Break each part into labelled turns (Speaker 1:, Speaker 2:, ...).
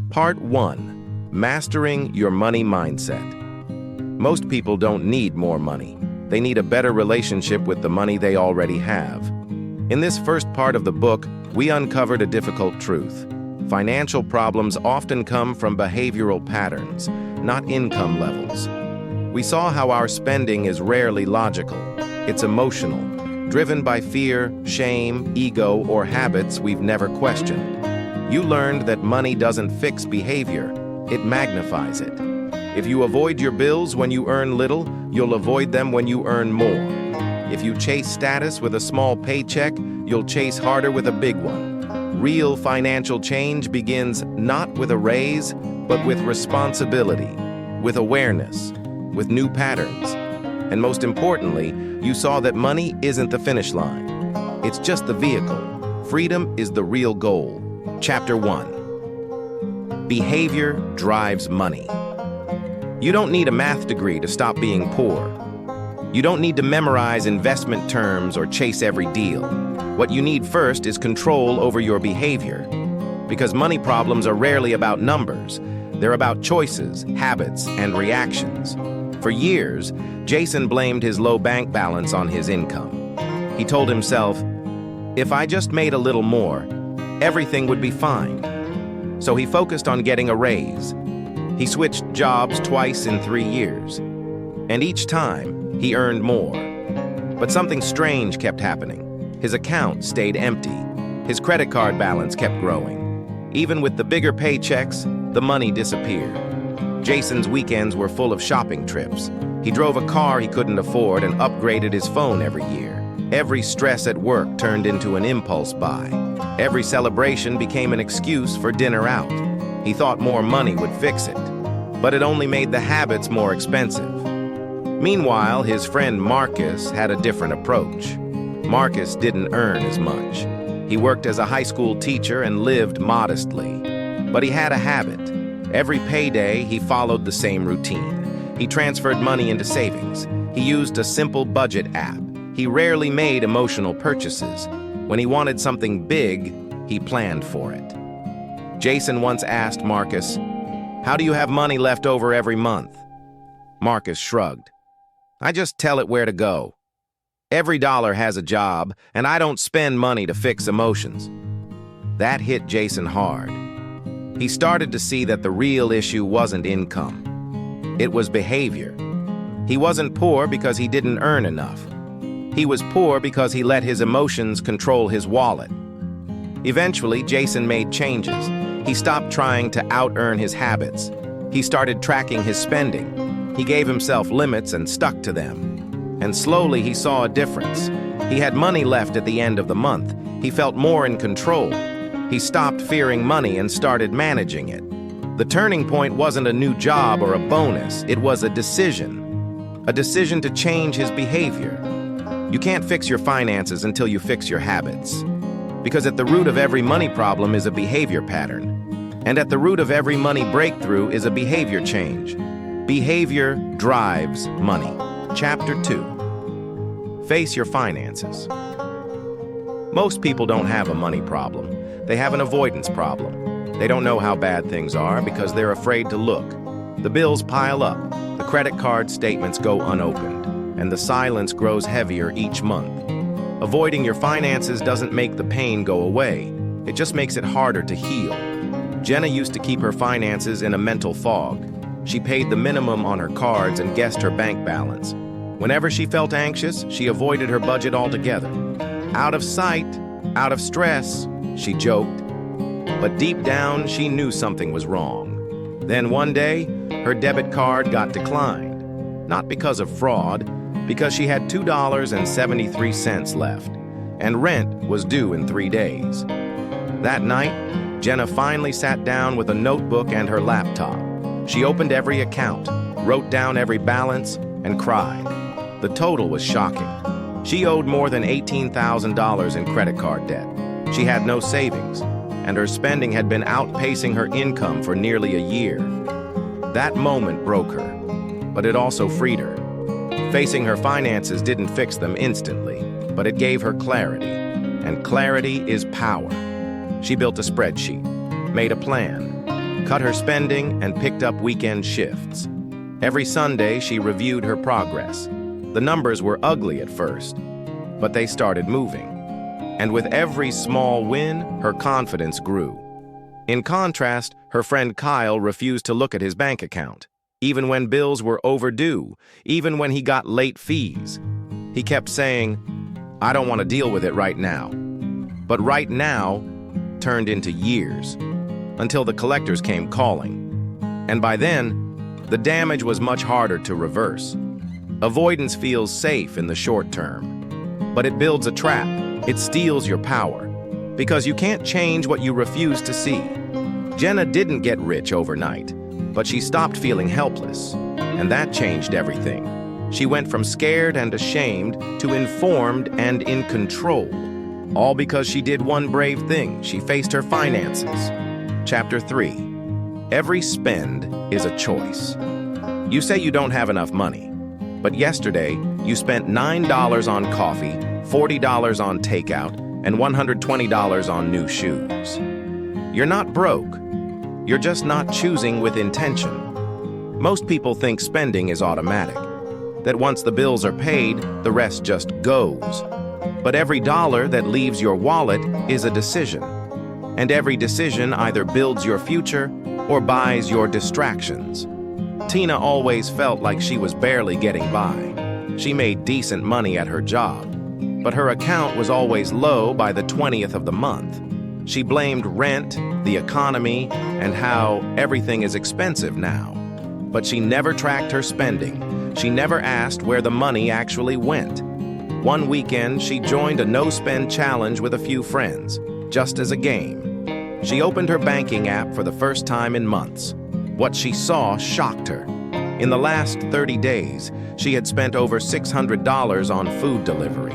Speaker 1: Part 1. Mastering Your Money Mindset. Most people don't need more money. They need a better relationship with the money they already have. In this first part of the book, we uncovered a difficult truth. Financial problems often come from behavioral patterns, not income levels. We saw how our spending is rarely logical. It's emotional, driven by fear, shame, ego, or habits we've never questioned. You learned that money doesn't fix behavior, it magnifies it. If you avoid your bills when you earn little, you'll avoid them when you earn more. If you chase status with a small paycheck, you'll chase harder with a big one. Real financial change begins not with a raise, but with responsibility, with awareness, with new patterns. And most importantly, you saw that money isn't the finish line. It's just the vehicle. Freedom is the real goal. Chapter 1. Behavior drives money. You don't need a math degree to stop being poor. You don't need to memorize investment terms or chase every deal. What you need first is control over your behavior. Because money problems are rarely about numbers. They're about choices, habits, and reactions. For years, Jason blamed his low bank balance on his income. He told himself, if I just made a little more, everything would be fine. So he focused on getting a raise. He switched jobs twice in 3 years. And each time, he earned more. But something strange kept happening. His account stayed empty. His credit card balance kept growing. Even with the bigger paychecks, the money disappeared. Jason's weekends were full of shopping trips. He drove a car he couldn't afford and upgraded his phone every year. Every stress at work turned into an impulse buy. Every celebration became an excuse for dinner out. He thought more money would fix it, but it only made the habits more expensive. Meanwhile, his friend Marcus had a different approach. Marcus didn't earn as much. He worked as a high school teacher and lived modestly. But he had a habit. Every payday, he followed the same routine. He transferred money into savings. He used a simple budget app. He rarely made emotional purchases. When he wanted something big, he planned for it. Jason once asked Marcus, "How do you have money left over every month?" Marcus shrugged. "I just tell it where to go. Every dollar has a job, and I don't spend money to fix emotions." That hit Jason hard. He started to see that the real issue wasn't income. It was behavior. He wasn't poor because he didn't earn enough. He was poor because he let his emotions control his wallet. Eventually, Jason made changes. He stopped trying to out-earn his habits. He started tracking his spending. He gave himself limits and stuck to them. And slowly he saw a difference. He had money left at the end of the month. He felt more in control. He stopped fearing money and started managing it. The turning point wasn't a new job or a bonus. It was a decision. A decision to change his behavior. You can't fix your finances until you fix your habits. Because at the root of every money problem is a behavior pattern. And at the root of every money breakthrough is a behavior change. Behavior drives money. Chapter 2. Face your finances. Most people don't have a money problem. They have an avoidance problem. They don't know how bad things are because they're afraid to look. The bills pile up. The credit card statements go unopened. And the silence grows heavier each month. Avoiding your finances doesn't make the pain go away. It just makes it harder to heal. Jenna used to keep her finances in a mental fog. She paid the minimum on her cards and guessed her bank balance. Whenever she felt anxious, she avoided her budget altogether. Out of sight, out of stress, she joked. But deep down, she knew something was wrong. Then one day, her debit card got declined. Not because of fraud, because she had $2.73 left, and rent was due in 3 days. That night, Jenna finally sat down with a notebook and her laptop. She opened every account, wrote down every balance, and cried. The total was shocking. She owed more than $18,000 in credit card debt. She had no savings, and her spending had been outpacing her income for nearly a year. That moment broke her, but it also freed her. Facing her finances didn't fix them instantly, but it gave her clarity, and clarity is power. She built a spreadsheet, made a plan, cut her spending, and picked up weekend shifts. Every Sunday, she reviewed her progress. The numbers were ugly at first, but they started moving. And with every small win, her confidence grew. In contrast, her friend Kyle refused to look at his bank account, even when bills were overdue, even when he got late fees. He kept saying, "I don't want to deal with it right now." But right now turned into years, until the collectors came calling. And by then, the damage was much harder to reverse. Avoidance feels safe in the short term, but it builds a trap. It steals your power, because you can't change what you refuse to see. Jenna didn't get rich overnight, but she stopped feeling helpless, and that changed everything. She went from scared and ashamed to informed and in control, all because she did one brave thing. She faced her finances. Chapter 3. Every spend is a choice. You say you don't have enough money, but yesterday you spent $9 on coffee, $40 on takeout, and $120 on new shoes. You're not broke. You're just not choosing with intention. Most people think spending is automatic, that once the bills are paid, the rest just goes. But every dollar that leaves your wallet is a decision. And every decision either builds your future or buys your distractions. Tina always felt like she was barely getting by. She made decent money at her job, but her account was always low by the 20th of the month. She blamed rent, the economy, and how everything is expensive now. But she never tracked her spending. She never asked where the money actually went. One weekend, she joined a no-spend challenge with a few friends, just as a game. She opened her banking app for the first time in months. What she saw shocked her. In the last 30 days, she had spent over $600 on food delivery,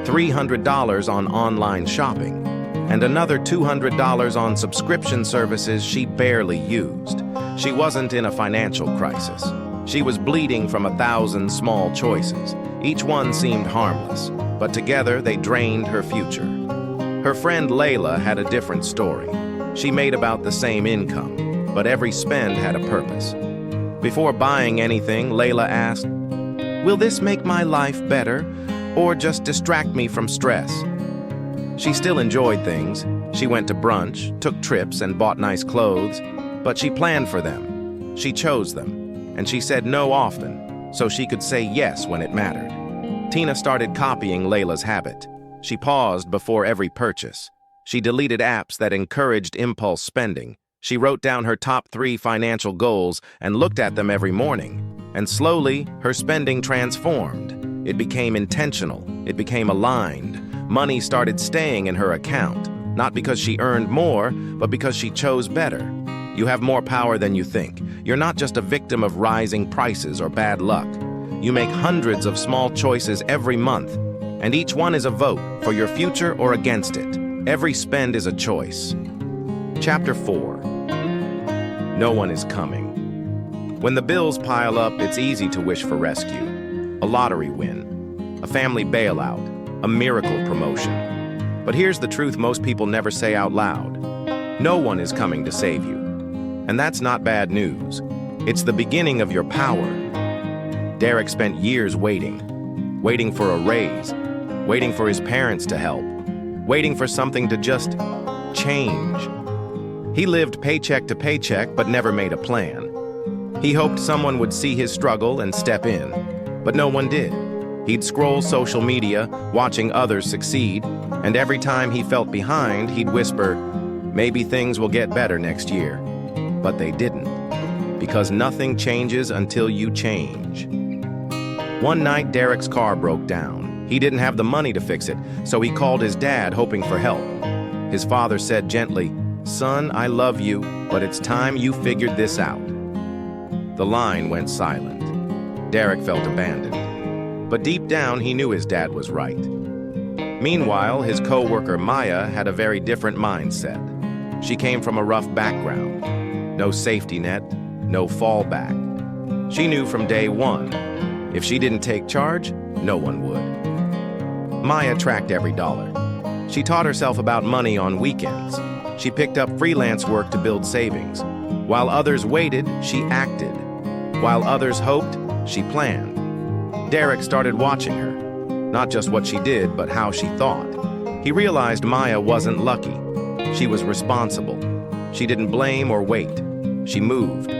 Speaker 1: $300 on online shopping, and another $200 on subscription services she barely used. She wasn't in a financial crisis. She was bleeding from 1,000 small choices. Each one seemed harmless, but together they drained her future. Her friend Layla had a different story. She made about the same income, but every spend had a purpose. Before buying anything, Layla asked, "Will this make my life better, or just distract me from stress?" She still enjoyed things. She went to brunch, took trips, and bought nice clothes, but she planned for them. She chose them, and she said no often, so she could say yes when it mattered. Tina started copying Layla's habit. She paused before every purchase. She deleted apps that encouraged impulse spending. She wrote down her top 3 financial goals and looked at them every morning. And slowly, her spending transformed. It became intentional. It became aligned. Money started staying in her account, not because she earned more, but because she chose better. You have more power than you think. You're not just a victim of rising prices or bad luck. You make hundreds of small choices every month, and each one is a vote for your future or against it. Every spend is a choice. Chapter 4. No one is coming. When the bills pile up, it's easy to wish for rescue. A lottery win, a family bailout, a miracle promotion. But here's the truth most people never say out loud. No one is coming to save you. And that's not bad news. It's the beginning of your power. Derek spent years waiting for a raise, waiting for his parents to help, waiting for something to just change. He lived paycheck to paycheck but never made a plan. He hoped someone would see his struggle and step in, but no one did. He'd scroll social media, watching others succeed, and every time he felt behind, he'd whisper, "Maybe things will get better next year." But they didn't, because nothing changes until you change. One night, Derek's car broke down. He didn't have the money to fix it, so he called his dad, hoping for help. His father said gently, "Son, I love you, but it's time you figured this out." The line went silent. Derek felt abandoned. But deep down, he knew his dad was right. Meanwhile, his co-worker Maya had a very different mindset. She came from a rough background. No safety net, no fallback. She knew from day one, if she didn't take charge, no one would. Maya tracked every dollar. She taught herself about money on weekends. She picked up freelance work to build savings. While others waited, she acted. While others hoped, she planned. Derek started watching her. Not just what she did, but how she thought. He realized Maya wasn't lucky. She was responsible. She didn't blame or wait. She moved.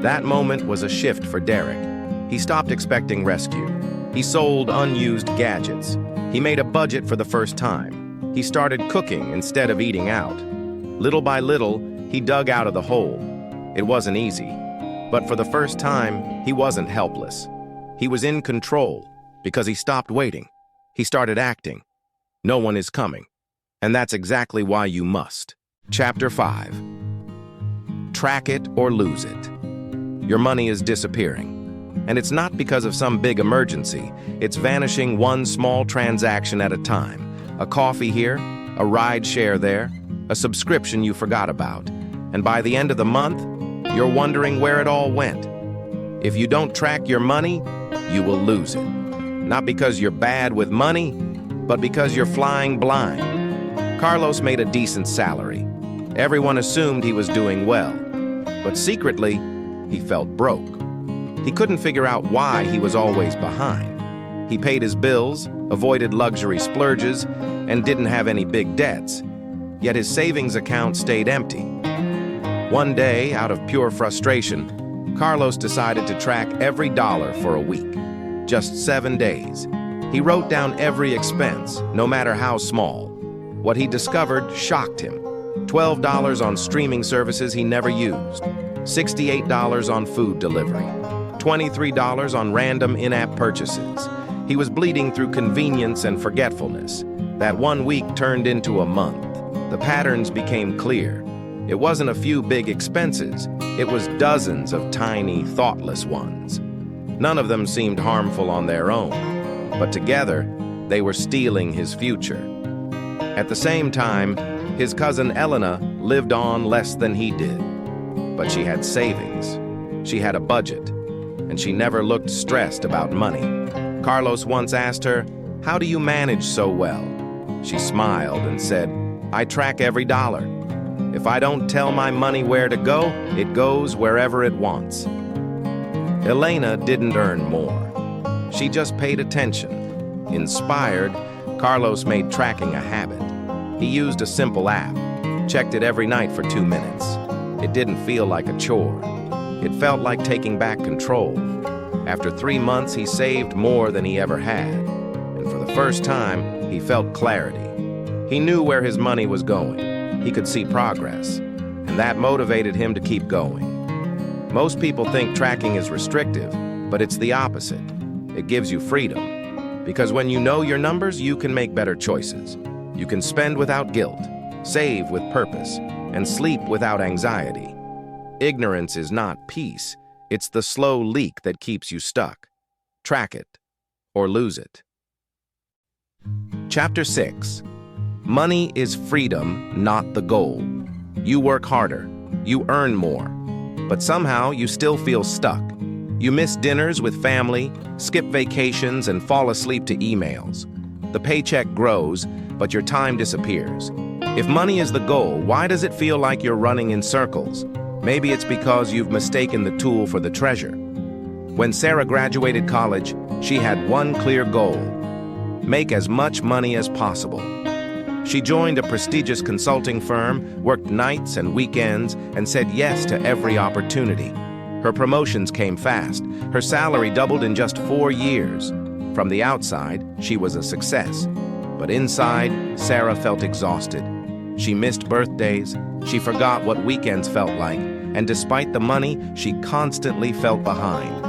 Speaker 1: That moment was a shift for Derek. He stopped expecting rescue. He sold unused gadgets. He made a budget for the first time. He started cooking instead of eating out. Little by little, he dug out of the hole. It wasn't easy. But for the first time, he wasn't helpless. He was in control because he stopped waiting. He started acting. No one is coming. And that's exactly why you must. Chapter 5. Track it or lose it. Your money is disappearing. And it's not because of some big emergency. It's vanishing one small transaction at a time. A coffee here, a ride share there, a subscription you forgot about. And by the end of the month, you're wondering where it all went. If you don't track your money, you will lose it. Not because you're bad with money, but because you're flying blind. Carlos made a decent salary. Everyone assumed he was doing well. But secretly, he felt broke. He couldn't figure out why he was always behind. He paid his bills, avoided luxury splurges, and didn't have any big debts. Yet his savings account stayed empty. One day, out of pure frustration, Carlos decided to track every dollar for a week. Just 7 days. He wrote down every expense, no matter how small. What he discovered shocked him. $12 on streaming services he never used. $68 on food delivery. $23 on random in-app purchases. He was bleeding through convenience and forgetfulness. That 1 week turned into a month. The patterns became clear. It wasn't a few big expenses. It was dozens of tiny, thoughtless ones. None of them seemed harmful on their own, but together, they were stealing his future. At the same time, his cousin Elena lived on less than he did. But she had savings. She had a budget. And she never looked stressed about money. Carlos once asked her, "How do you manage so well?" She smiled and said, "I track every dollar. If I don't tell my money where to go, it goes wherever it wants." Elena didn't earn more. She just paid attention. Inspired, Carlos made tracking a habit. He used a simple app, checked it every night for 2 minutes. It didn't feel like a chore. It felt like taking back control. After 3 months, he saved more than he ever had. And for the first time, he felt clarity. He knew where his money was going. He could see progress. And that motivated him to keep going. Most people think tracking is restrictive, but it's the opposite. It gives you freedom. Because when you know your numbers, you can make better choices. You can spend without guilt, save with purpose, and sleep without anxiety. Ignorance is not peace. It's the slow leak that keeps you stuck. Track it, or lose it. Chapter 6. Money is freedom, not the goal. You work harder. You earn more. But somehow you still feel stuck. You miss dinners with family, skip vacations, and fall asleep to emails. The paycheck grows, but your time disappears. If money is the goal, why does it feel like you're running in circles? Maybe it's because you've mistaken the tool for the treasure. When Sarah graduated college, she had one clear goal: make as much money as possible. She joined a prestigious consulting firm, worked nights and weekends, and said yes to every opportunity. Her promotions came fast. Her salary doubled in just 4 years. From the outside, she was a success. But inside, Sarah felt exhausted. She missed birthdays, she forgot what weekends felt like, and despite the money, she constantly felt behind.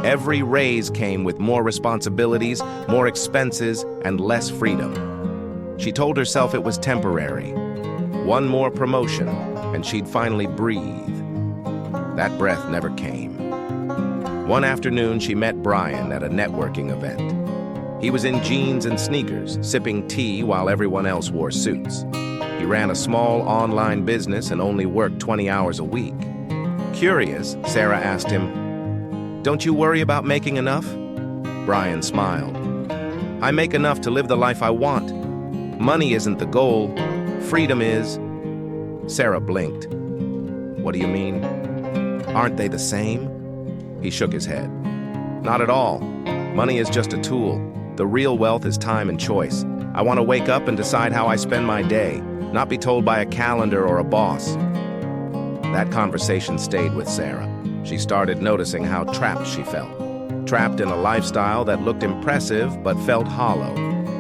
Speaker 1: Every raise came with more responsibilities, more expenses, and less freedom. She told herself it was temporary. One more promotion, and she'd finally breathe. That breath never came. One afternoon, she met Brian at a networking event. He was in jeans and sneakers, sipping tea while everyone else wore suits. He ran a small online business and only worked 20 hours a week. Curious, Sarah asked him, "Don't you worry about making enough?" Brian smiled. "I make enough to live the life I want. Money isn't the goal. Freedom is." Sarah blinked. What do you mean? Aren't they the same? He shook his head. Not at all. Money is just a tool. The real wealth is time and choice. I want to wake up and decide how I spend my day, not be told by a calendar or a boss. That conversation stayed with Sarah. She started noticing how trapped she felt. Trapped in a lifestyle that looked impressive but felt hollow.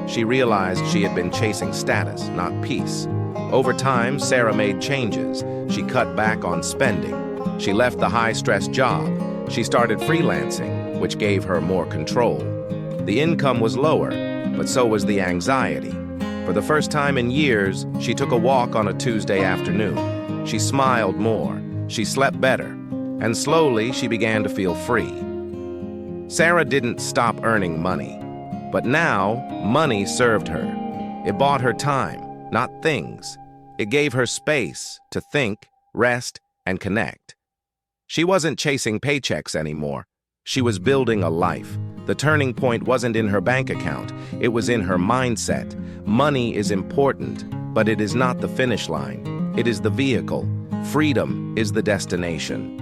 Speaker 1: She realized she had been chasing status, not peace. Over time, Sarah made changes. She cut back on spending. She left the high-stress job. She started freelancing, which gave her more control. The income was lower, but so was the anxiety. For the first time in years, she took a walk on a Tuesday afternoon. She smiled more. She slept better. And slowly, she began to feel free. Sarah didn't stop earning money. But now, money served her. It bought her time, not things. It gave her space to think, rest, and connect. She wasn't chasing paychecks anymore. She was building a life. The turning point wasn't in her bank account. It was in her mindset. Money is important, but it is not the finish line. It is the vehicle. Freedom is the destination.